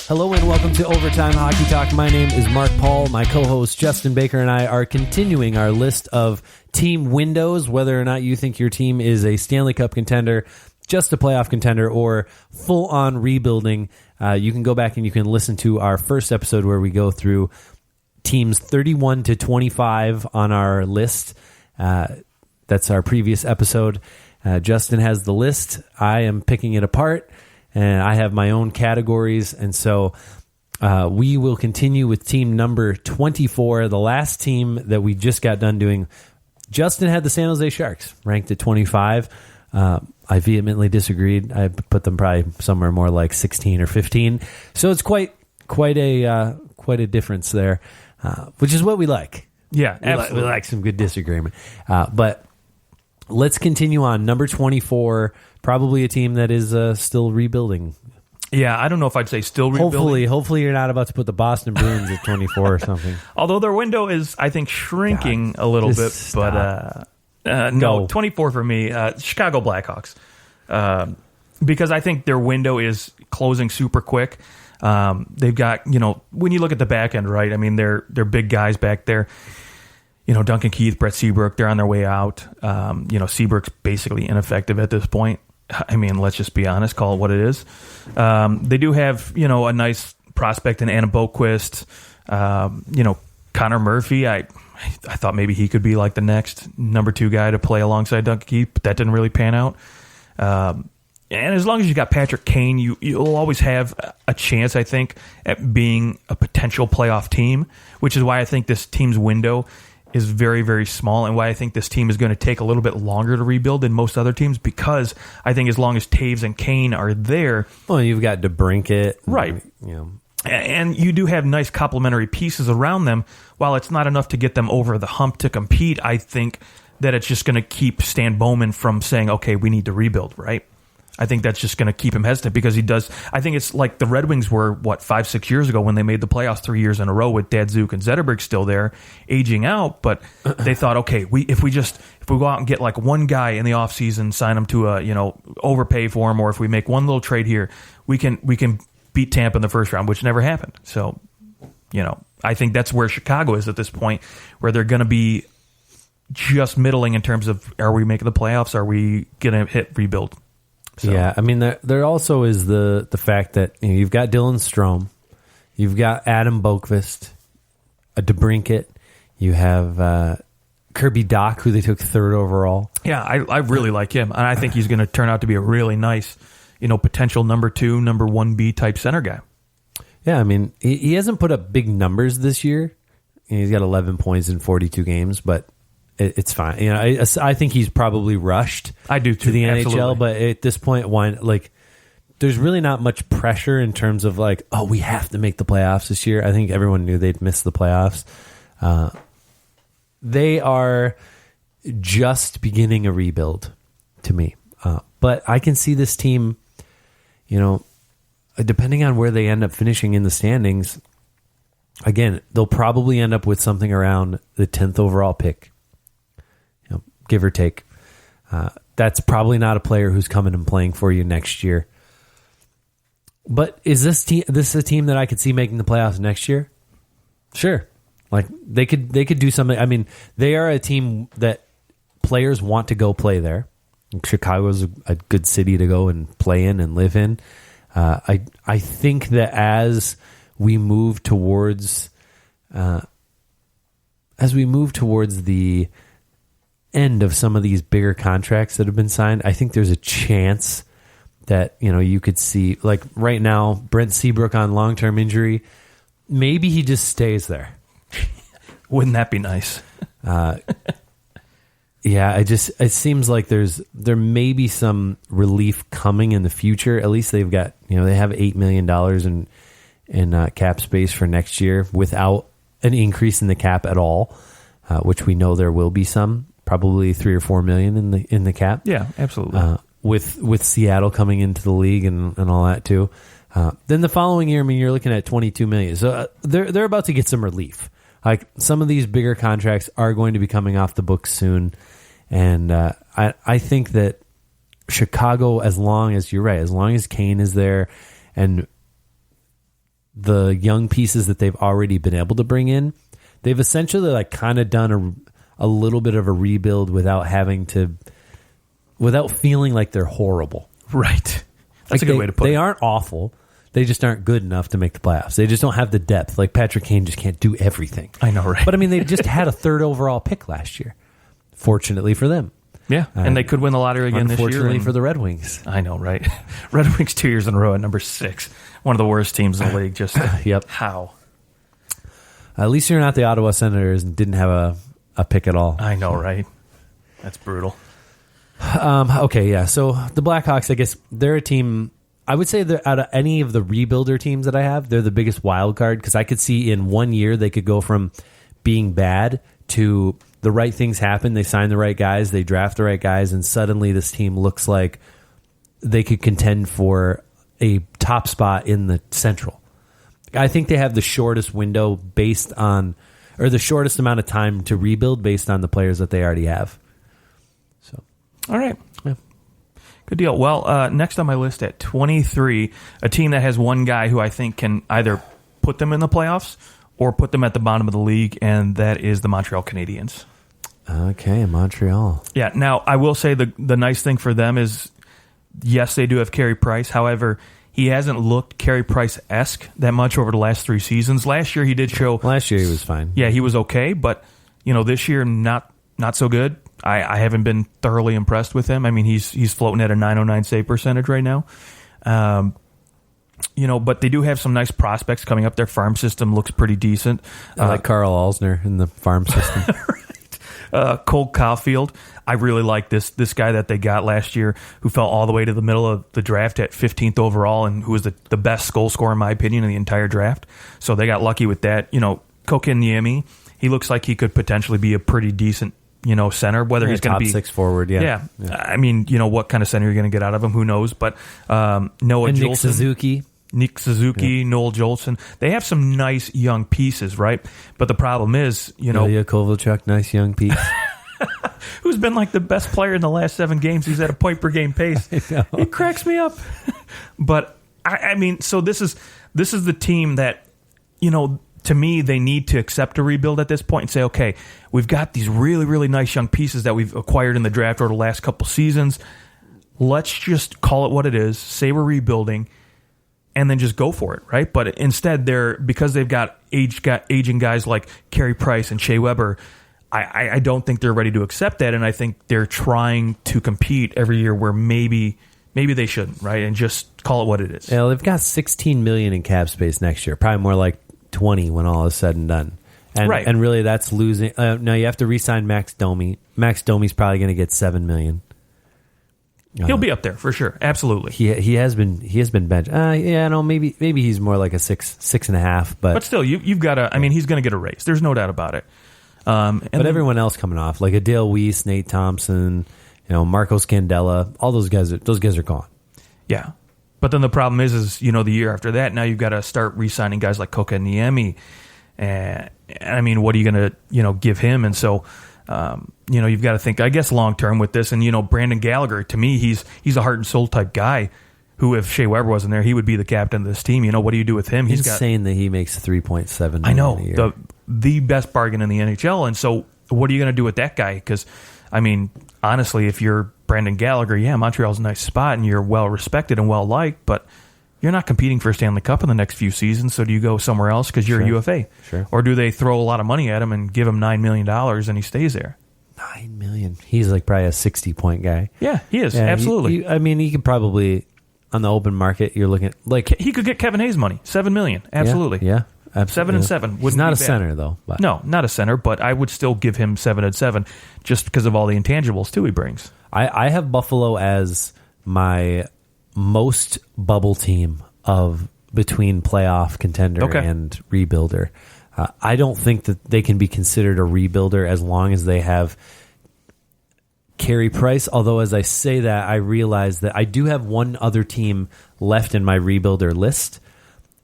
Hello and welcome to Overtime Hockey Talk. My name is Mark Paul. My co-host Justin Baker and I are continuing our list of team windows, whether or not you think your team is a Stanley Cup contender, just a playoff contender, or full-on rebuilding. You can go back and you can listen to our first episode where we go through teams 31 to 25 on our list. That's our previous episode. Justin has the list. I am picking it apart. And I have my own categories, and so we will continue with team number 24, the last team that we just got done doing. Justin had the San Jose Sharks ranked at 25. I vehemently disagreed. I put them probably somewhere more like 16 or 15. So it's quite a difference there, which is what we like. Yeah, absolutely. We like some good disagreement. But let's continue on. Number 24, probably a team that is still rebuilding. Yeah, I don't know if I'd say still rebuilding. Hopefully you're not about to put the Boston Bruins at 24 or something. Although their window is, I think, shrinking a little bit. Stop. But no, 24 for me. Chicago Blackhawks. Because I think their window is closing super quick. They've got, when you look at the back end, right? I mean, they're big guys back there. Duncan Keith, Brett Seabrook, they're on their way out. Seabrook's basically ineffective at this point. I mean, let's just be honest, call it what it is. They do have, a nice prospect in Anna Boquist. Connor Murphy, I thought maybe he could be like the next number 2 guy to play alongside Duncan Keith, but that didn't really pan out. And as long as you got Patrick Kane, you'll always have a chance, I think, at being a potential playoff team, which is why I think this team's window is very, very small, and why I think this team is going to take a little bit longer to rebuild than most other teams, because I think as long as Taves and Kane are there... Well, you've got DeBrincat. Right. And you do have nice complementary pieces around them. While it's not enough to get them over the hump to compete, I think that it's just going to keep Stan Bowman from saying, okay, we need to rebuild, right? I think that's just going to keep him hesitant, because he does. I think it's like the Red Wings were, 5-6 years ago when they made the playoffs 3 years in a row with Datsuk and Zetterberg still there, aging out. But they thought, okay, if we go out and get like one guy in the offseason, sign him to a, overpay for him, or if we make one little trade here, we can beat Tampa in the first round, which never happened. So, I think that's where Chicago is at this point, where they're going to be just middling in terms of, are we making the playoffs? Are we going to hit rebuild? So. Yeah, I mean, there also is the fact that you've got Dylan Strome, you've got Adam Boquist, a DeBrincat, you have Kirby Dach, who they took 3rd overall. Yeah, I really like him, and I think he's going to turn out to be a really nice, potential number 2, number 1B type center guy. Yeah, I mean, he hasn't put up big numbers this year. He's got 11 points in 42 games, but it's fine. I think he's probably rushed. I do too, to the absolutely. NHL, but at this point, there's really not much pressure in terms of we have to make the playoffs this year. I think everyone knew they'd miss the playoffs. They are just beginning a rebuild to me, but I can see this team. Depending on where they end up finishing in the standings, again, they'll probably end up with something around the 10th overall pick. Give or take. That's probably not a player who's coming and playing for you next year. But is this a team that I could see making the playoffs next year? Sure. They could do something. I mean, they are a team that players want to go play there. Chicago's a good city to go and play in and live in. I think that as we move towards the end of some of these bigger contracts that have been signed, I think there's a chance that you could see, like right now, Brent Seabrook on long-term injury. Maybe he just stays there. Wouldn't that be nice? Yeah, it seems like there may be some relief coming in the future. At least they've got they have $8 million in cap space for next year without an increase in the cap at all, which we know there will be some. Probably $3 or $4 million in the cap. Yeah, absolutely. With Seattle coming into the league and all that too. Then the following year, I mean, you're looking at $22 million. So they're about to get some relief. Like some of these bigger contracts are going to be coming off the books soon, and I think that Chicago, as long as you're right, as long as Kane is there, and the young pieces that they've already been able to bring in, they've essentially like kind of done a little bit of a rebuild without feeling like they're horrible. Right. That's like a good way to put it. They aren't awful. They just aren't good enough to make the playoffs. They just don't have the depth. Like Patrick Kane just can't do everything. I know, right? But I mean, they just had a 3rd overall pick last year. Fortunately for them. Yeah, and they could win the lottery again this year. Unfortunately for the Red Wings. I know, right? Red Wings 2 years in a row at number 6. One of the worst teams in the league. Just yep. How? At least you're not the Ottawa Senators and didn't have a pick at all. I know, right? That's brutal. Okay, yeah. So the Blackhawks, I guess they're a team. I would say that out of any of the rebuilder teams that I have, they're the biggest wild card because I could see in 1 year they could go from being bad to the right things happen. They sign the right guys, they draft the right guys, and suddenly this team looks like they could contend for a top spot in the Central. I think they have the shortest window based on, or the shortest amount of time to rebuild based on the players that they already have. So, all right. Yeah. Good deal. Well, next on my list at 23, a team that has one guy who I think can either put them in the playoffs or put them at the bottom of the league, and that is the Montreal Canadiens. Okay, Montreal. Yeah. Now, I will say the nice thing for them is, yes, they do have Carey Price. However, he hasn't looked Carey Price-esque that much over the last 3 seasons. Last year, he did show... Last year, he was fine. Yeah, he was okay, but this year, not so good. I haven't been thoroughly impressed with him. I mean, he's floating at a .909 save percentage right now. But they do have some nice prospects coming up. Their farm system looks pretty decent. I like Carl Alsner in the farm system. Right. Cole Caulfield. I really like this guy that they got last year who fell all the way to the middle of the draft at 15th overall and who was the best goal scorer, in my opinion, in the entire draft. So they got lucky with that. Kotkaniemi, he looks like he could potentially be a pretty decent center, whether he's going to be top 6 forward. Yeah. I mean, what kind of center you're going to get out of him, who knows? But Noah Jolson, Nick Suzuki, Noel Jolson, they have some nice young pieces, right? But the problem is, Ilya Kovalchuk, nice young piece. Who's been like the best player in the last 7 games. He's at a point per game pace. It cracks me up. But I mean, so this is the team that, to me, they need to accept a rebuild at this point and say, okay, we've got these really, really nice young pieces that we've acquired in the draft over the last couple seasons. Let's just call it what it is, say we're rebuilding, and then just go for it, right? But instead, because they've got aging guys like Carey Price and Shea Weber, I don't think they're ready to accept that, and I think they're trying to compete every year where maybe they shouldn't, right? And just call it what it is. Yeah, they've got $16 million in cap space next year, probably more like 20 when all is said and done. And, right. And really, that's losing. Now you have to re-sign Max Domi. Max Domi's probably going to get $7 million. He'll be up there for sure. Absolutely. He has been benched. Maybe he's more like a 6.5. But still, you've got to. I mean, he's going to get a raise. There's no doubt about it. But everyone else coming off, like Adale Weiss, Nate Thompson, Marco Scandella, all those guys are gone. Yeah. But then the problem is the year after that, now you've got to start re-signing guys like Kotkaniemi. And I mean, what are you going to, give him? And so, you've got to think, I guess, long-term with this. And, Brandon Gallagher, to me, he's a heart and soul type guy who, if Shea Weber wasn't there, he would be the captain of this team. What do you do with him? He's saying that he makes $3.7 million I know, a year. the best bargain in the NHL. And so what are you going to do with that guy? Because, I mean, honestly, if you're Brandon Gallagher, yeah, Montreal's a nice spot and you're well-respected and well-liked, but you're not competing for a Stanley Cup in the next few seasons, so do you go somewhere else because you're a UFA? Sure. Or do they throw a lot of money at him and give him $9 million and he stays there? $9 million. He's like probably a 60-point guy. Yeah, he is. Absolutely. He could probably, on the open market, you're looking at, like... He could get Kevin Hayes money, $7 million. Absolutely. Yeah. Absolutely. 7 and 7. He's not a center, though. But. No, not a center, but I would still give him 7 and 7 just because of all the intangibles, too, he brings. I have Buffalo as my most bubble team of between playoff contender and rebuilder. I don't think that they can be considered a rebuilder as long as they have Carey Price, although as I say that, I realize that I do have one other team left in my rebuilder list,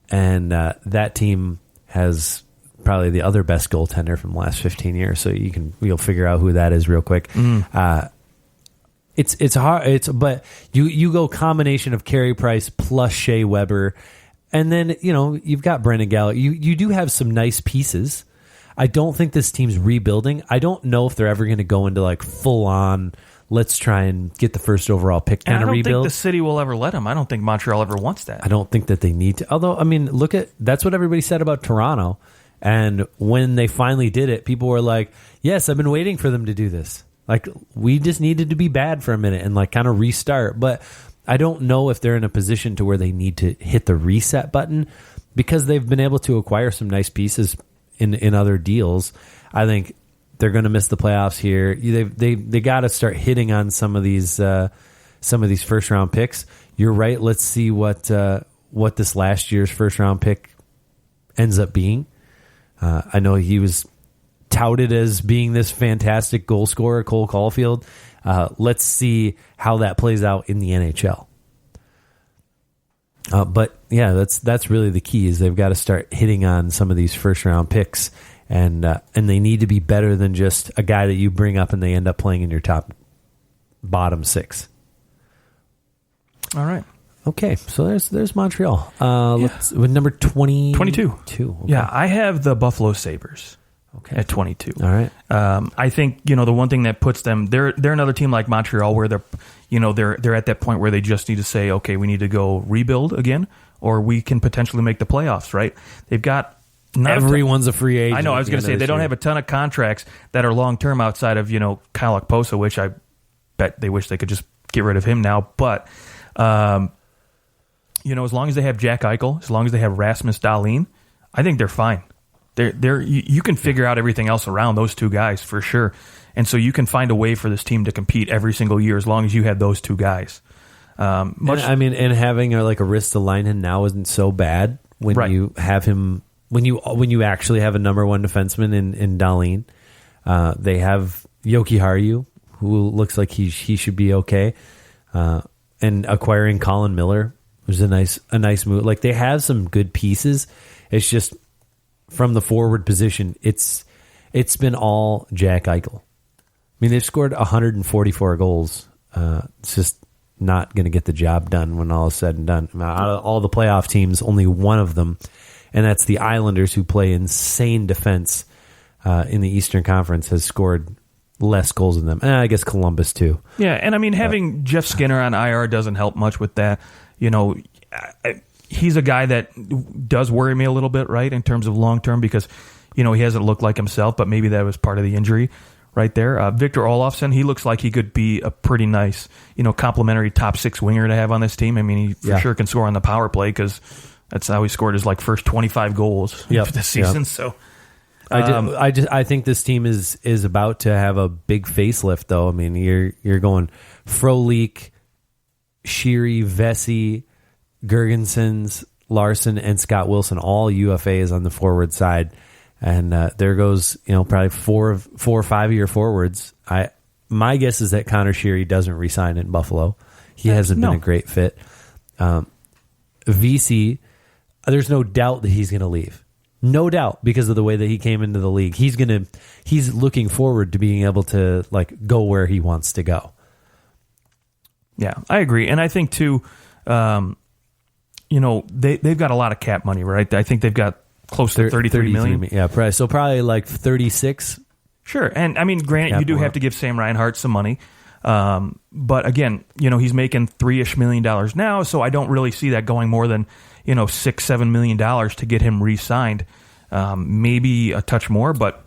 and that team has probably the other best goaltender from the last 15 years, so you'll figure out who that is real quick. It's hard. But you go combination of Carey Price plus Shea Weber, And then, you've got Brendan Gallagher. You do have some nice pieces. I don't think this team's rebuilding. I don't know if they're ever going to go into like full on, let's try and get the first overall pick kind of rebuild. I don't think the city will ever let them. I don't think Montreal ever wants that. I don't think that they need to. Although, that's what everybody said about Toronto. And when they finally did it, people were like, yes, I've been waiting for them to do this. Like, we just needed to be bad for a minute and like kind of restart. But I don't know if they're in a position to where they need to hit the reset button because they've been able to acquire some nice pieces in other deals. I think they're going to miss the playoffs here. They got to start hitting on some of these first round picks. You're right. Let's see what this last year's first round pick ends up being. I know he was touted as being this fantastic goal scorer, Cole Caulfield. Let's see how that plays out in the NHL. But yeah, that's really the key is they've got to start hitting on some of these first round picks, and they need to be better than just a guy that you bring up and they end up playing in your bottom six. All right. Okay, so there's Montreal. Let's with number 22. Okay. Yeah, I have the Buffalo Sabres. Okay. At 22. All right. I think, the one thing that puts them, they're another team like Montreal where they're at that point where they just need to say, okay, we need to go rebuild again, or we can potentially make the playoffs, right? They've got everyone's a free agent. I know. I was going to say they don't have a ton of contracts that are long term outside of Kyle Okposo, which I bet they wish they could just get rid of him now. But as long as they have Jack Eichel, as long as they have Rasmus Dahlin, I think they're fine. You can figure out everything else around those two guys for sure, and so you can find a way for this team to compete every single year as long as you have those two guys. And having a Ristolainen now isn't so bad when you have him when you actually have a number one defenseman in Dahlin. They have Yoki Haru, who looks like he should be okay, and acquiring Colin Miller was a nice move. Like, they have some good pieces. It's just from the forward position, it's been all Jack Eichel. I mean, they've scored 144 goals. It's just not going to get the job done when all is said and done. Out of all the playoff teams, only one of them, and that's the Islanders, who play insane defense in the Eastern Conference, has scored less goals than them. And I guess Columbus too. Yeah, and having Jeff Skinner on IR doesn't help much with that. He's a guy that does worry me a little bit, right, in terms of long term, because he hasn't looked like himself, but maybe that was part of the injury right there. Victor Olofsson, he looks like he could be a pretty nice, complimentary top six winger to have on this team. I mean, he for sure can score on the power play, because that's how he scored his first 25 goals this season. Yep. So I think this team is about to have a big facelift, though. I mean, you're going Frolik, Sheary, Vesey, Gergensons, Larson, and Scott Wilson, all UFAs on the forward side, and there goes probably four or 5 year forwards. My guess is that Connor Sheary doesn't resign in Buffalo. He hasn't been a great fit. VC, there's no doubt that he's going to leave. No doubt, because of the way that he came into the league. He's looking forward to being able to go where he wants to go. Yeah, I agree, and I think too. They've got a lot of cap money, right? I think they've got close to 33 million. Yeah, probably. So probably 36. Sure. And granted, you do have to give Sam Reinhart some money. But again, he's making $3-ish million now, so I don't really see that going more than, $6-7 million to get him re-signed. Maybe a touch more, but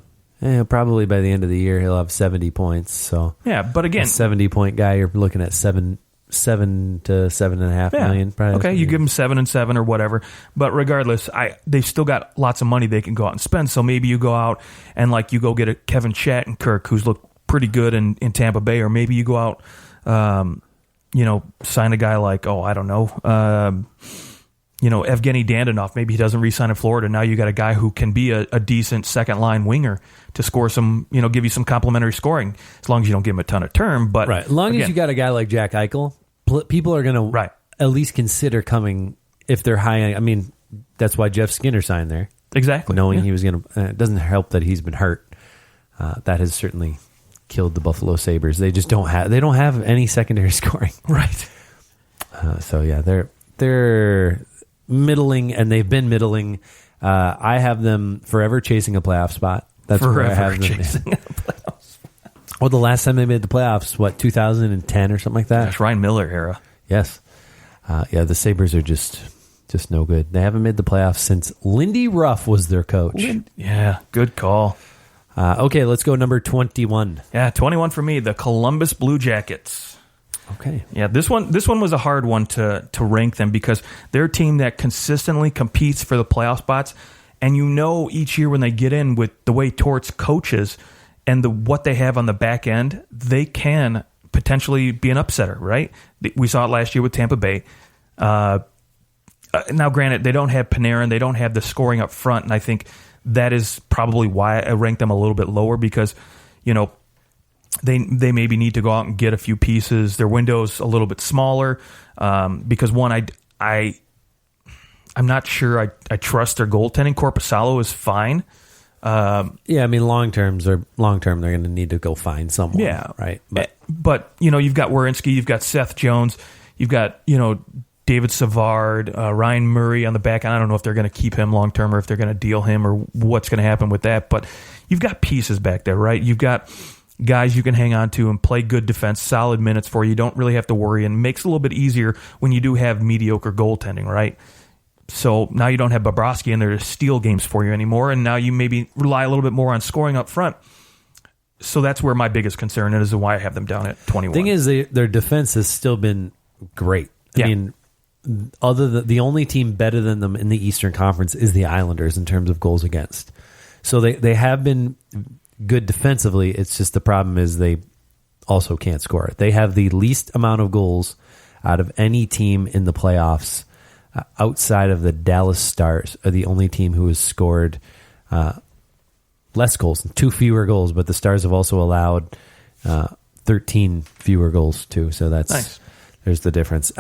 probably by the end of the year he'll have 70 points. So yeah, but again, a 70-point guy, you're looking at $7 to $7.5 million. Probably. Okay, you give them 7 and 7 or whatever. But regardless, they've still got lots of money they can go out and spend. So maybe you go out and you go get a Kevin Shattenkirk, who's looked pretty good in Tampa Bay, or maybe you go out, sign a guy Evgeny Dandonov. Maybe he doesn't re-sign in Florida. Now you got a guy who can be a decent second line winger to score some, give you some complimentary scoring, as long as you don't give him a ton of term. But right, as long as you got a guy like Jack Eichel, people are going to at least consider coming if they're high. I mean, that's why Jeff Skinner signed there. Exactly, knowing he was going to. It doesn't help that he's been hurt. That has certainly killed the Buffalo Sabres. They just don't have any secondary scoring. Right. So yeah, they're middling, and they've been middling. I have them forever chasing a playoff spot. That's where I have them. Chasing a playoff spot. Well, the last time they made the playoffs, 2010 or something like that? Gosh, Ryan Miller era. Yes. The Sabres are just no good. They haven't made the playoffs since Lindy Ruff was their coach. Yeah, good call. Okay, let's go number 21. Yeah, 21 for me, the Columbus Blue Jackets. Okay. Yeah, this one was a hard one to rank them because they're a team that consistently competes for the playoff spots, and each year when they get in with the way Torts coaches and what they have on the back end, they can potentially be an upsetter, right? We saw it last year with Tampa Bay. Now, granted, they don't have Panarin, they don't have the scoring up front, and I think that is probably why I rank them a little bit lower because, they maybe need to go out and get a few pieces. Their window's a little bit smaller because one, I'm not sure I trust their goaltending. Korpisalo is fine. Yeah, I mean, long term, they're going to need to go find someone. Yeah, right. But you've got Werenski, you've got Seth Jones, you've got David Savard, Ryan Murray on the back end. I don't know if they're going to keep him long term or if they're going to deal him or what's going to happen with that. But you've got pieces back there, right? You've got guys you can hang on to and play good defense, solid minutes for you. You don't really have to worry, and makes it a little bit easier when you do have mediocre goaltending, right? So now you don't have Bobrovsky in there to steal games for you anymore, and now you maybe rely a little bit more on scoring up front. So that's where my biggest concern is and why I have them down at 21. Thing is, their defense has still been great. I mean, the only team better than them in the Eastern Conference is the Islanders in terms of goals against. So they have been good defensively. It's just the problem is they also can't score. They have the least amount of goals out of any team in the playoffs outside of the Dallas Stars. Are the only team who has scored less goals, 2 fewer goals, but the Stars have also allowed 13 fewer goals too. So that's nice. There's the difference.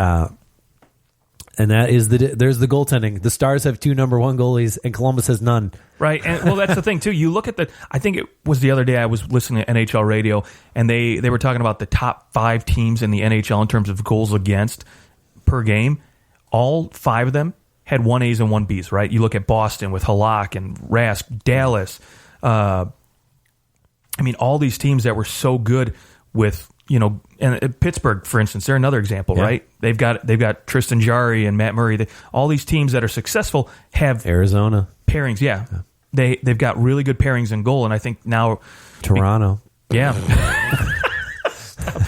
And that is there's the goaltending. The Stars have 2 number 1 goalies, and Columbus has none. Right, and well, that's the thing too. You look at I think it was the other day I was listening to NHL radio, and they were talking about the top 5 teams in the NHL in terms of goals against per game. All 5 of them had 1As and 1Bs. Right, you look at Boston with Halak and Rask, Dallas. I mean, all these teams that were so good with. And Pittsburgh, for instance, they're another example, right? They've got Tristan Jarry and Matt Murray. All these teams that are successful have Arizona pairings. Yeah. They've got really good pairings in goal, and I think now Toronto.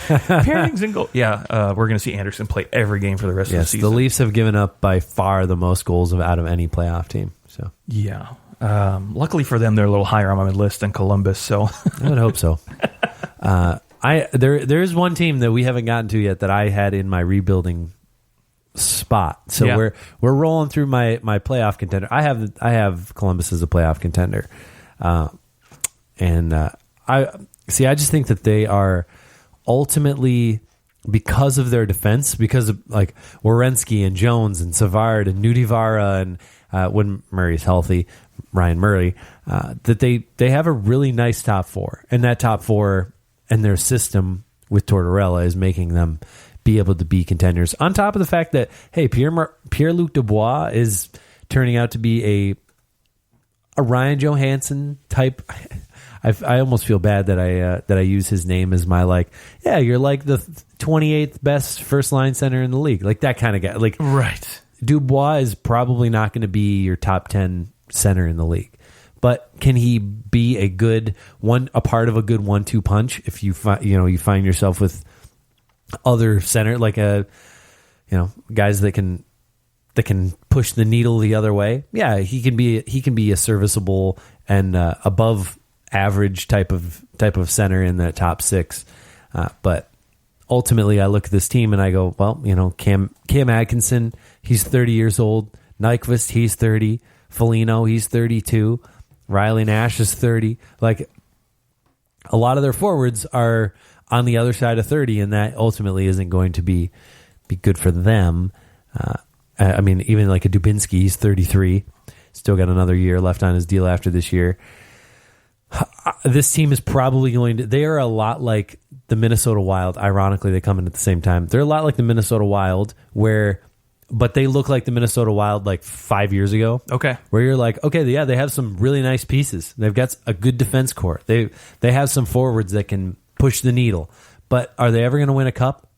Pairings in goal. Yeah, we're going to see Anderson play every game for the rest of the season. The Leafs have given up by far the most goals out of any playoff team. So luckily for them, they're a little higher on my list than Columbus. So I would hope so. There is one team that we haven't gotten to yet that I had in my rebuilding spot. So we're rolling through my playoff contender. I have Columbus as a playoff contender, and I just think that they are ultimately, because of their defense, because of like Werenski and Jones and Savard and Nudivara and when Murray's healthy, Ryan Murray, that they have a really nice top 4, and that top 4. And their system with Tortorella is making them be able to be contenders. On top of the fact that, hey, Pierre-Luc Dubois is turning out to be a Ryan Johansson type. I almost feel bad that I use his name as my you're like the 28th best first line center in the league, like that kind of guy. Like right, Dubois is probably not going to be your top 10 center in the league. But can he be a part of a good 1-2 punch if you find yourself with other center guys that can push the needle the other way? Yeah, he can be a serviceable and above average type of center in the top 6. But ultimately, I look at this team and I go, well, Cam Atkinson, he's 30 years old. Nyquist, he's 30. Foligno, he's 32. Riley Nash is 30. Like, a lot of their forwards are on the other side of 30, and that ultimately isn't going to be good for them. I mean, even like a Dubinsky, he's 33. Still got another year left on his deal after this year. This team is probably they are a lot like the Minnesota Wild. Ironically, they come in at the same time. They're a lot like the Minnesota Wild, where but they look like the Minnesota Wild like 5 years ago. Okay. Where you're like, okay, yeah, they have some really nice pieces. They've got a good defense core. They have some forwards that can push the needle. But are they ever going to win a cup?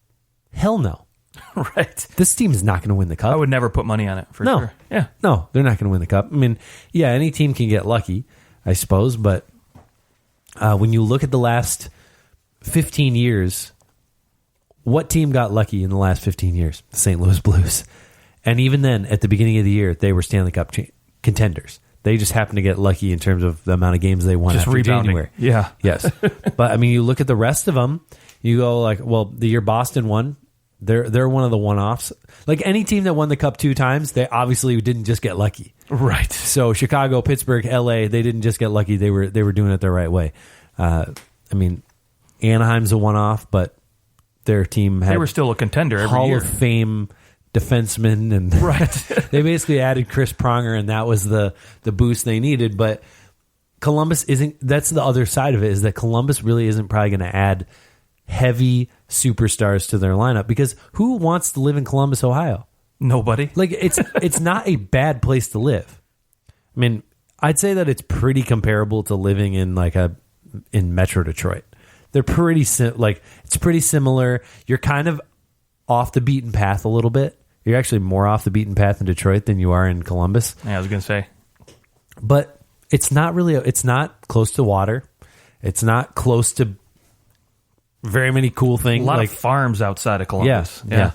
Hell no. Right. This team is not going to win the cup. I would never put money on it for sure. Yeah. No, they're not going to win the cup. I mean, yeah, any team can get lucky, I suppose. But when you look at the last 15 years, what team got lucky in the last 15 years? The St. Louis Blues. And even then, at the beginning of the year, they were Stanley Cup contenders. They just happened to get lucky in terms of the amount of games they won just after rebounding. January. Yeah. Yes. But, I mean, you look at the rest of them, you go like, well, the year Boston won, they're one of the one-offs. Like any team that won the Cup 2 times, they obviously didn't just get lucky. Right. So Chicago, Pittsburgh, LA, they didn't just get lucky. They were doing it the right way. I mean, Anaheim's a one-off, but their team had they were still a contender every Hall year. of Fame defenseman, and right. they basically added Chris Pronger, and that was the boost they needed. But Columbus isn't. That's the other side of it, is that Columbus really isn't probably going to add heavy superstars to their lineup, because who wants to live in Columbus, Ohio? Nobody. Like it's not a bad place to live. I mean, I'd say that it's pretty comparable to living in in Metro Detroit. They're pretty it's pretty similar. You're kind of off the beaten path a little bit. You're actually more off the beaten path in Detroit than you are in Columbus. Yeah, I was going to say. But it's not really, it's not close to water. It's not close to very many cool things. A lot of farms outside of Columbus. Yeah.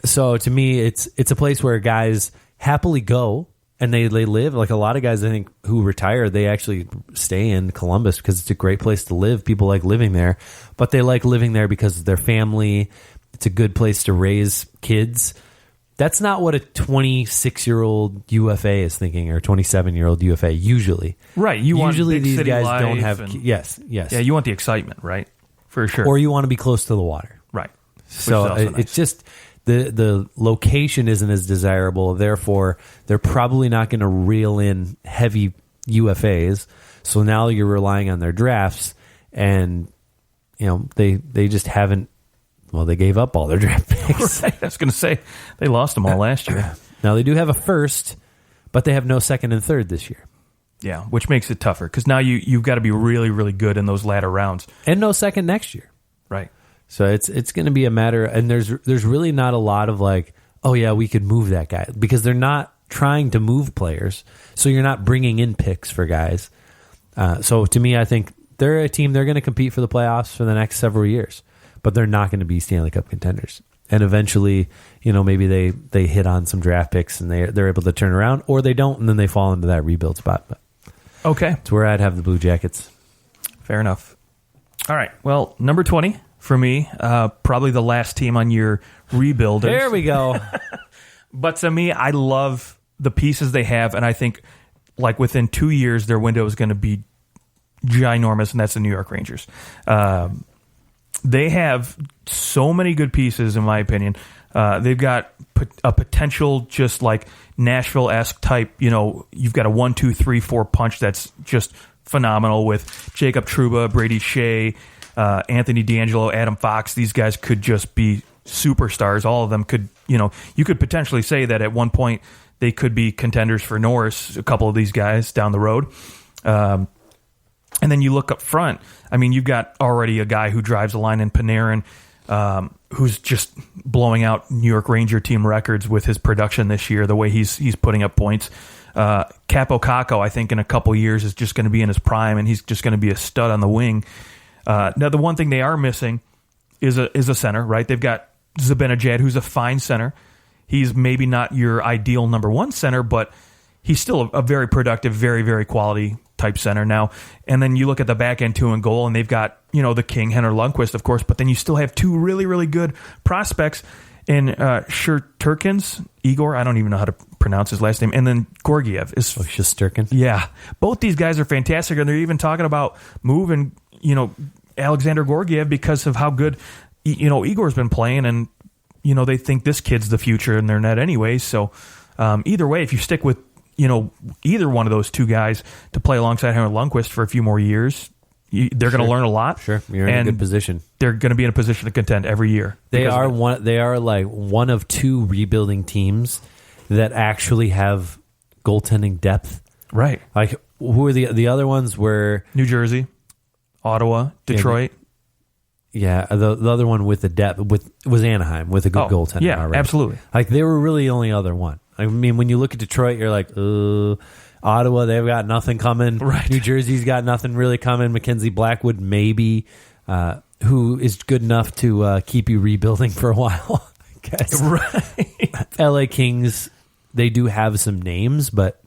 So to me, it's a place where guys happily go, and they live. Like a lot of guys, I think, who retire, they actually stay in Columbus because it's a great place to live. People like living there, but they like living there because of their family. It's a good place to raise kids. That's not what a 26-year-old UFA is thinking, or 27-year-old UFA usually. Right. You usually want big these city guys life don't have. and, Yes. Yeah, you want the excitement, right? For sure. Or you want to be close to the water. Right. So it's just the location isn't as desirable. Therefore, they're probably not going to reel in heavy UFAs. So now you're relying on their drafts, and they just haven't. Well, they gave up all their draft picks. Right. I was going to say they lost them all last year. Now they do have a first, but they have no second and third this year. Yeah, which makes it tougher because now you've got to be really, really good in those latter rounds, and no second next year. Right. So it's going to be a matter, and there's really not a lot of like, oh yeah, we could move that guy, because they're not trying to move players, so you're not bringing in picks for guys. So to me, I think they're a team. They're going to compete for the playoffs for the next several years, but they're not going to be Stanley Cup contenders. And eventually, maybe they hit on some draft picks and they're able to turn around, or they don't, and then they fall into that rebuild spot. But okay, it's where I'd have the Blue Jackets. Fair enough. All right. Well, number 20 for me, probably the last team on your rebuild. There we go. But to me, I love the pieces they have, and I think like within 2 years, their window is going to be ginormous, and that's the New York Rangers. They have so many good pieces, in my opinion. They've got a potential, just like Nashville-esque type. You've got a 1, 2, 3, 4 punch that's just phenomenal with Jacob Trouba, Brady Shea, Anthony D'Angelo, Adam Fox. These guys could just be superstars. All of them could, you could potentially say that at one point they could be contenders for Norris, a couple of these guys down the road. And then you look up front. I mean, you've got already a guy who drives a line in Panarin, who's just blowing out New York Ranger team records with his production this year, the way he's putting up points. Capo Caco, I think in a couple years, is just going to be in his prime, and he's just going to be a stud on the wing. Now, the one thing they are missing is a center, right? They've got Zibanejad, who's a fine center. He's maybe not your ideal number one center, but he's still a very productive, very, very quality type center now. And then you look at the back end too in goal, and they've got, the King, Henrik Lundqvist, of course, but then you still have two really, really good prospects in Shesterkins, Igor, I don't even know how to pronounce his last name, and then Gorgiev is Shesterkin. Yeah. Both these guys are fantastic, and they're even talking about moving, Alexander Gorgiev because of how good, Igor's been playing, and, they think this kid's the future in their net anyway. So either way, if you stick with, either one of those two guys to play alongside Henrik Lundqvist for a few more years, they're going to learn a lot. Sure, you're in a good position. They're going to be in a position to contend every year. They are like one of two rebuilding teams that actually have goaltending depth. Right. Like, who are the other ones? Were New Jersey, Ottawa, Detroit. Yeah, the other one with the depth was Anaheim with a good goaltender. Yeah, already. Absolutely. Like, they were really the only other one. I mean, when you look at Detroit, you're like, Ottawa, they've got nothing coming. Right. New Jersey's got nothing really coming. Mackenzie Blackwood, maybe, who is good enough to keep you rebuilding for a while, I guess. Right. LA Kings, they do have some names, but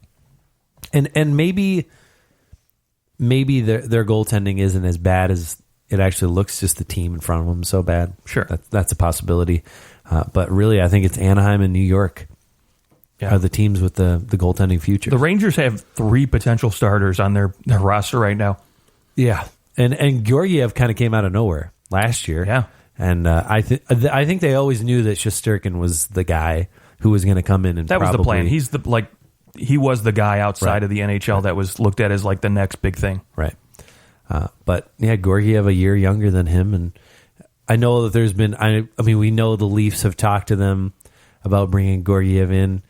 and maybe their goaltending isn't as bad as it actually looks. Just the team in front of them so bad. Sure, that's a possibility. But really, I think it's Anaheim and New York are the teams with the goaltending future. The Rangers have 3 potential starters on their roster right now. Yeah, and Georgiev kind of came out of nowhere last year. Yeah, and I think they always knew that Shesterkin was the guy who was going to come in and that was the plan. He was the guy outside of the NHL that was looked at as like the next big thing. Right. But yeah, Georgiev a year younger than him, and I know that there's been. I mean, we know the Leafs have talked to them about bringing Georgiev in.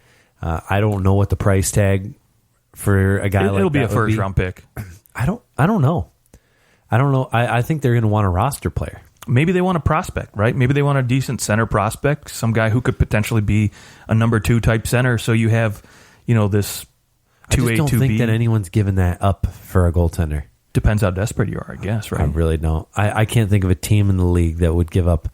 I don't know what the price tag for a guy like that it'll be a first round pick. I don't know. I think they're going to want a roster player. Maybe they want a prospect, right? Maybe they want a decent center prospect, some guy who could potentially be a number 2 type center. So you have, this 2A, 2B. I just don't think that anyone's given that up for a goaltender. Depends how desperate you are, I guess, right? I really don't. I can't think of a team in the league that would give up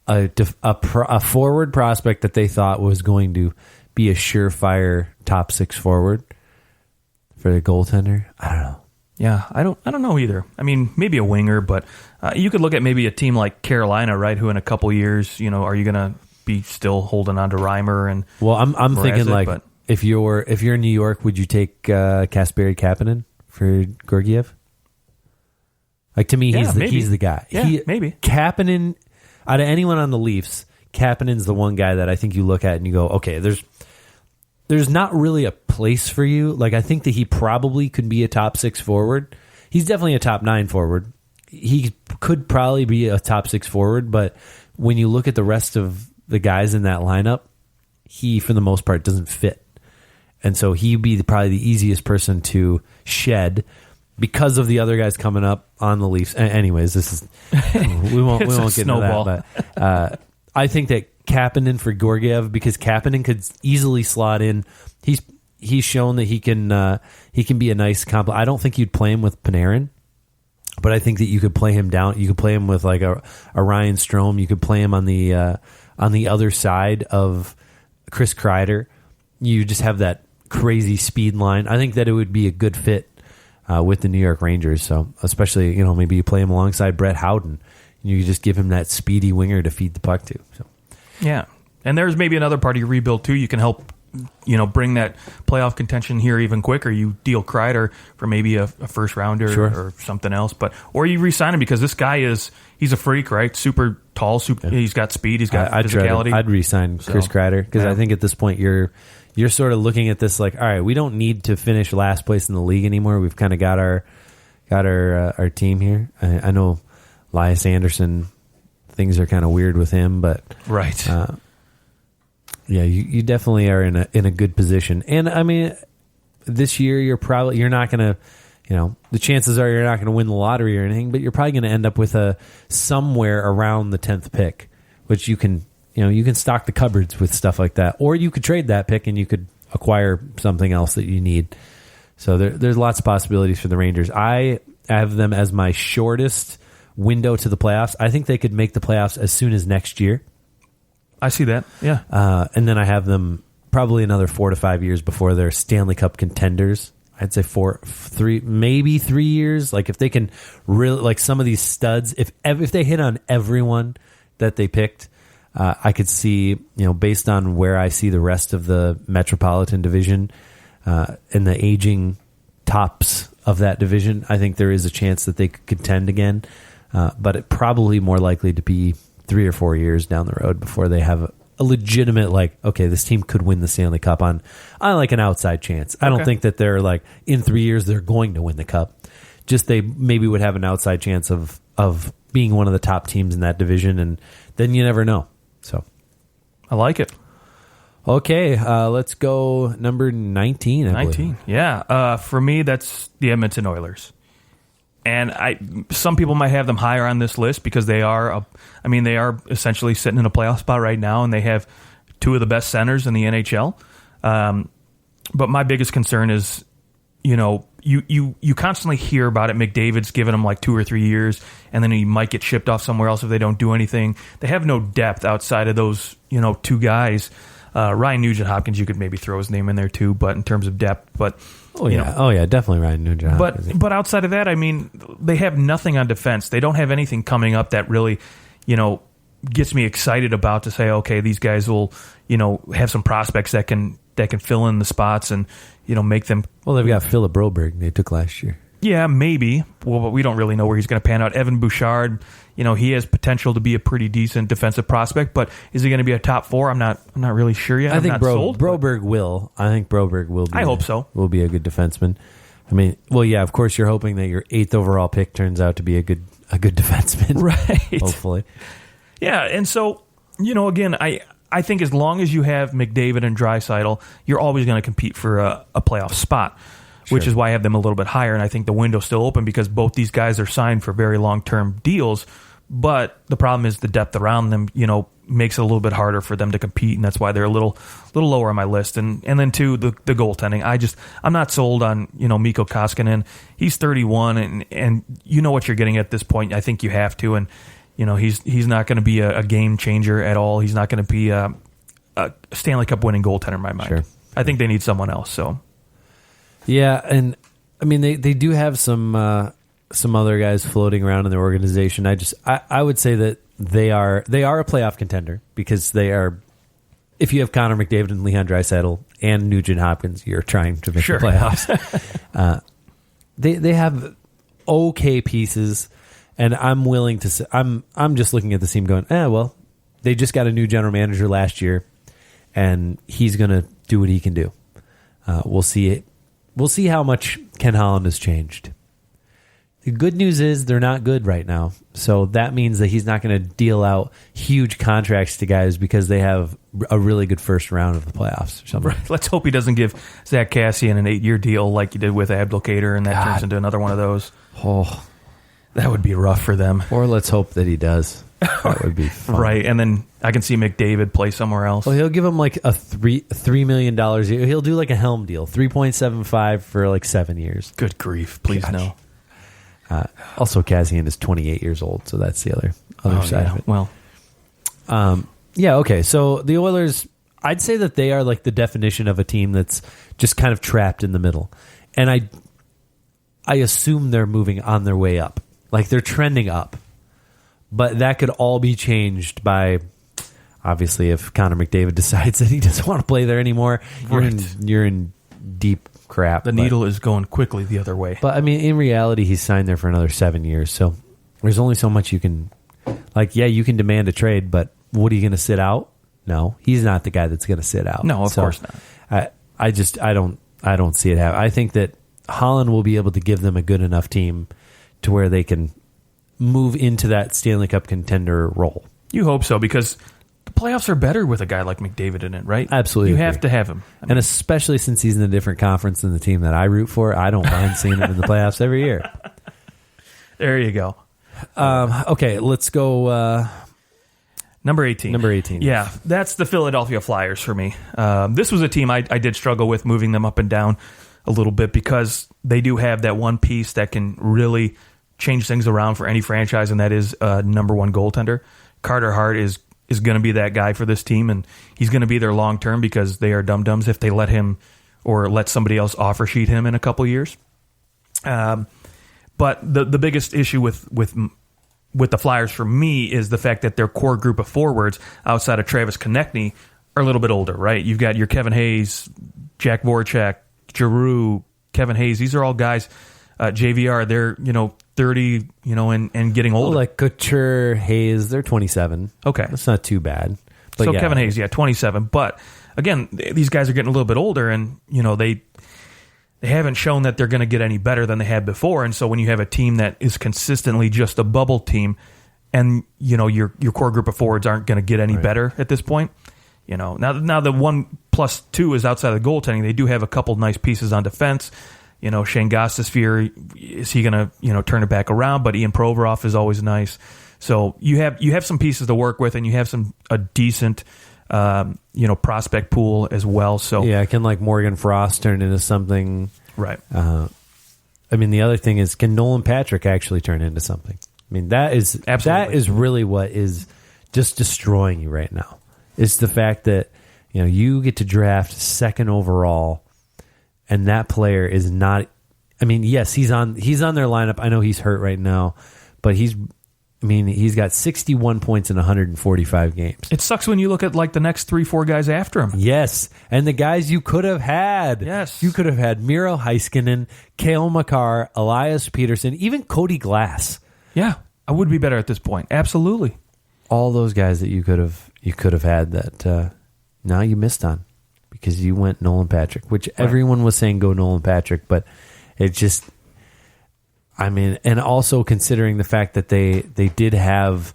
a forward prospect that they thought was going to be a surefire top 6 forward for the goaltender. I don't know. Yeah, I don't know either. I mean, maybe a winger, but you could look at maybe a team like Carolina, right? Who in a couple years, are you going to be still holding on to Reimer and? Well, I'm Mrazek, thinking like if you're in New York, would you take Kasperi Kapanen for Georgiev? Like, to me, he's the guy. Yeah, maybe Kapanen. Out of anyone on the Leafs, Kapanen's the one guy that I think you look at and you go, okay, there's not really a place for you. Like, I think that he probably could be a top 6 forward. He's definitely a top 9 forward. He could probably be a top 6 forward, but when you look at the rest of the guys in that lineup, he, for the most part, doesn't fit. And so he'd be probably the easiest person to shed because of the other guys coming up on the Leafs. Anyways, this is we won't get into that. But I think that Kapanen for Georgiev, because Kapanen could easily slot in. He's shown that he can be a nice complement. I don't think you'd play him with Panarin, but I think that you could play him down. You could play him with like a Ryan Strome. You could play him on the other side of Chris Kreider. You just have that crazy speed line. I think that it would be a good fit with the New York Rangers. So especially, maybe you play him alongside Brett Howden. You just give him that speedy winger to feed the puck to. So. Yeah. And there's maybe another part of your rebuild too. You can help, bring that playoff contention here even quicker. You deal Kreider for maybe a first rounder or something else, or you re-sign him because this guy he's a freak, right? Super tall, he's got speed, he's got physicality. I'd re-sign Chris Kreider because I think at this point you're sort of looking at this like, all right, we don't need to finish last place in the league anymore. We've kind of got our team here. I know Elias Anderson, things are kind of weird with him, but right. Yeah, you definitely are in a good position. And I mean, this year you're not going to, the chances are you're not going to win the lottery or anything, but you're probably going to end up with somewhere around the 10th pick, which you can stock the cupboards with stuff like that, or you could trade that pick and you could acquire something else that you need. So there's lots of possibilities for the Rangers. I have them as my shortest window to the playoffs. I think they could make the playoffs as soon as next year. I see that. Yeah. And then I have them probably another 4 to 5 years before they're Stanley Cup contenders. I'd say 3 years. Like if they can really, like some of these studs, if they hit on everyone that they picked, I could see, based on where I see the rest of the Metropolitan Division and the aging tops of that division, I think there is a chance that they could contend again. But it probably more likely to be 3 or 4 years down the road before they have a legitimate, like, okay, this team could win the Stanley Cup on like an outside chance. I don't think that they're like in 3 years they're going to win the cup, just they maybe would have an outside chance of being one of the top teams in that division, and then you never know. So I like it. Okay, let's go number 19. 19, yeah. For me, that's the Edmonton Oilers. And some people might have them higher on this list because they are essentially sitting in a playoff spot right now, and they have two of the best centers in the NHL. But my biggest concern is, you constantly hear about it. McDavid's given them like 2 or 3 years, and then he might get shipped off somewhere else if they don't do anything. They have no depth outside of those, two guys. Ryan Nugent-Hopkins, you could maybe throw his name in there too, but in terms of depth, definitely Ryan Nugent-Hopkins. But outside of that, they have nothing on defense. They don't have anything coming up that really, gets me excited about to say, okay, these guys will, have some prospects that can fill in the spots and, make them. Well, they've got Philip Broberg they took last year. Yeah, maybe. Well, but we don't really know where he's going to pan out. Evan Bouchard, he has potential to be a pretty decent defensive prospect, but is he going to be a top 4? I'm not really sure yet. I think Broberg will. I think Broberg will be. I hope so. Will be a good defenseman. Of course, you're hoping that your 8th overall pick turns out to be a good defenseman, right? Hopefully. Yeah, and so again, I think as long as you have McDavid and Draisaitl, you're always going to compete for a playoff spot. Sure. Which is why I have them a little bit higher, and I think the window's still open because both these guys are signed for very long-term deals, but the problem is the depth around them, makes it a little bit harder for them to compete, and that's why they're a little lower on my list. And then, too, the goaltending. I'm not sold on, Mikko Koskinen. He's 31, and you know what you're getting at this point. I think you have to, and, he's not going to be a game changer at all. He's not going to be a Stanley Cup winning goaltender in my mind. Sure. I think they need someone else, so... Yeah, and they do have some other guys floating around in their organization. I would say that they are a playoff contender because they are. If you have Connor McDavid and Leon Draisaitl and Nugent Hopkins, you're trying to make the playoffs. They have okay pieces, and I'm willing to say I'm just looking at the team going, well, they just got a new general manager last year, and he's going to do what he can do. We'll see it. We'll see how much Ken Holland has changed. The good news is they're not good right now. So that means that he's not going to deal out huge contracts to guys because they have a really good first round of the playoffs or something. Right. Let's hope he doesn't give Zach Cassian an 8-year deal like he did with Abdelkader, and that turns into another one of those. Oh, that would be rough for them. Or let's hope that he does. That would be fun. Right, and then I can see McDavid play somewhere else. Well, he'll give him like a $3 million a year. He'll do like a Helm deal, 3.75 for like 7 years. Good grief, please no. Also, Kassian is 28 years old, so that's the other side of it. Well, okay. So the Oilers, I'd say that they are like the definition of a team that's just kind of trapped in the middle, and I assume they're moving on their way up, like they're trending up. But that could all be changed by, obviously, if Connor McDavid decides that he doesn't want to play there anymore, you're in deep crap. The needle is going quickly the other way. But, in reality, he's signed there for another 7 years. So there's only so much you can... you can demand a trade, but what are you going to sit out? No, he's not the guy that's going to sit out. No, of course not. I don't see it happen. I think that Holland will be able to give them a good enough team to where they can move into that Stanley Cup contender role. You hope so, because the playoffs are better with a guy like McDavid in it, right? Absolutely. You have to have him. And especially since he's in a different conference than the team that I root for, I don't mind seeing him in the playoffs every year. There you go. Okay, let's go... Number 18. Number 18. Yeah, that's the Philadelphia Flyers for me. This was a team I did struggle with moving them up and down a little bit because they do have that one piece that can really change things around for any franchise, and that is number one goaltender. Carter Hart is going to be that guy for this team, and he's going to be there long term because they are dum-dums if they let him or let somebody else offer sheet him in a couple years. But the biggest issue with the Flyers for me is the fact that their core group of forwards outside of Travis Konechny are a little bit older, right? You've got your Kevin Hayes, Jack Voracek, Giroux, Kevin Hayes. These are all guys. JVR, they're 30, and getting older. Like Couture, Hayes, they're 27. Okay, that's not too bad. But so Kevin Hayes, 27. But again, these guys are getting a little bit older, and they haven't shown that they're going to get any better than they had before. And so when you have a team that is consistently just a bubble team, and your core group of forwards aren't going to get any better at this point, now the 1+2 is outside of the goaltending. They do have a couple nice pieces on defense. Shane Gostisbehere, is he going to turn it back around? But Ian Provorov is always nice. So you have some pieces to work with, and you have a decent prospect pool as well. So yeah, can like Morgan Frost turn into something? Right. The other thing is, can Nolan Patrick actually turn into something? That is really what is just destroying you right now. It's the fact that you get to draft second overall, and that player is not. Yes, he's on their lineup. I know he's hurt right now, but he's got 61 points in 145 games. It sucks when you look at like the next 3-4 guys after him. Yes, and the guys you could have had. Yes, you could have had Miro Heiskanen, Cale Makar, Elias Peterson, even Cody Glass. Yeah, I would be better at this point. Absolutely. All those guys that you could have had that now you missed on because you went Nolan Patrick, which everyone was saying go Nolan Patrick, but it just, and also considering the fact that they did have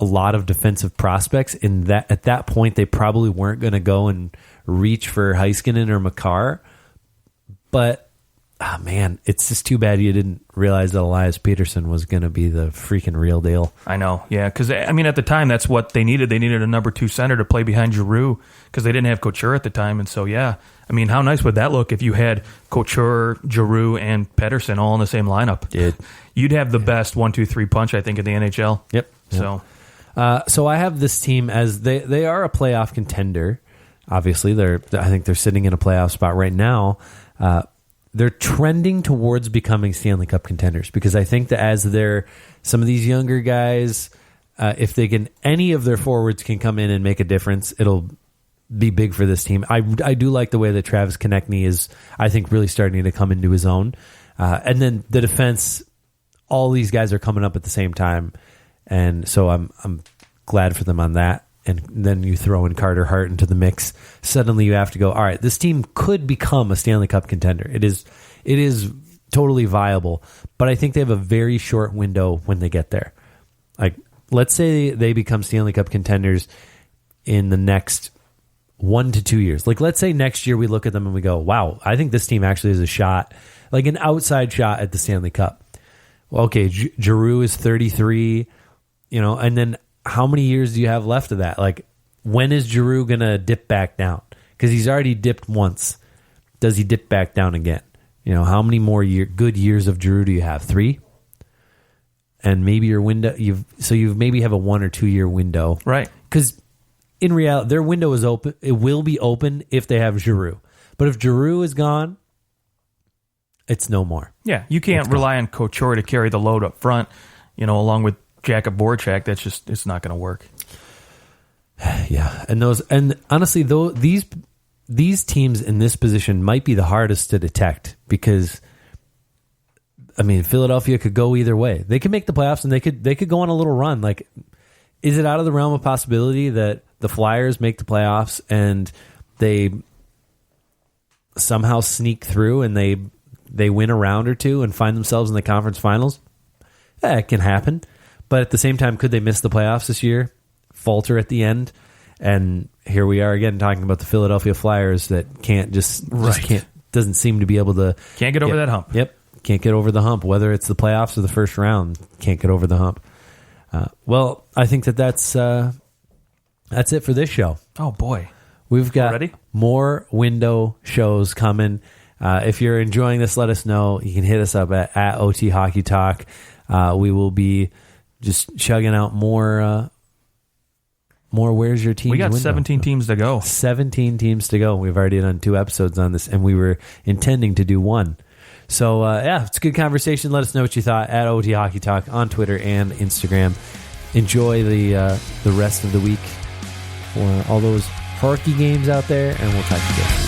a lot of defensive prospects in that at that point they probably weren't going to go and reach for Heiskanen or Makar, but it's just too bad you didn't realize that Elias Peterson was going to be the freaking real deal. I know, yeah, because at the time that's what they needed. They needed a number 2 center to play behind Giroux because they didn't have Couture at the time, and so yeah, how nice would that look if you had Couture, Giroux, and Pettersson all in the same lineup? You'd have the best 1-2-3 punch, I think, in the NHL. Yep. So I have this team as they are a playoff contender. Obviously, I think they're sitting in a playoff spot right now. They're trending towards becoming Stanley Cup contenders because I think that as some of these younger guys, if any of their forwards can come in and make a difference, it'll be big for this team. I do like the way that Travis Konechny is, I think, really starting to come into his own. And then the defense, all these guys are coming up at the same time, and so I'm glad for them on that. And then you throw in Carter Hart into the mix. Suddenly you have to go, all right, this team could become a Stanley Cup contender. It is totally viable, but I think they have a very short window when they get there. Like, let's say they become Stanley Cup contenders in the next 1 to 2 years. Like, let's say next year we look at them and we go, wow, I think this team actually has a shot, like an outside shot at the Stanley Cup. Well, okay, Giroux is 33, and then how many years do you have left of that? Like, when is Giroux going to dip back down? Because he's already dipped once. Does he dip back down again? How many more good years of Giroux do you have? 3? And maybe your window, you maybe have a 1 or 2 year window. Right. Because in reality, their window is open. It will be open if they have Giroux. But if Giroux is gone, it's no more. Yeah, you can't rely on Couture to carry the load up front, along with Jakob Voracek. That's just, it's not going to work. Yeah, and honestly, though, these teams in this position might be the hardest to detect because, Philadelphia could go either way. They could make the playoffs and they could go on a little run. Like, is it out of the realm of possibility that the Flyers make the playoffs and they somehow sneak through and they win a round or two and find themselves in the conference finals? Yeah, it can happen. But at the same time, could they miss the playoffs this year, falter at the end? And here we are again talking about the Philadelphia Flyers that doesn't seem to be able to... Can't get over that hump. Yep, can't get over the hump. Whether it's the playoffs or the first round, can't get over the hump. Well, I think that's it for this show. Oh, boy. We've got more window shows coming. If you're enjoying this, let us know. You can hit us up at OT Hockey Talk. We will be just chugging out more Where's Your Team? We got 17 teams to go. 17 teams to go. We've already done 2 episodes on this, and we were intending to do 1. So, it's a good conversation. Let us know what you thought at OT Hockey Talk on Twitter and Instagram. Enjoy the rest of the week for all those hockey games out there, and we'll talk to you guys.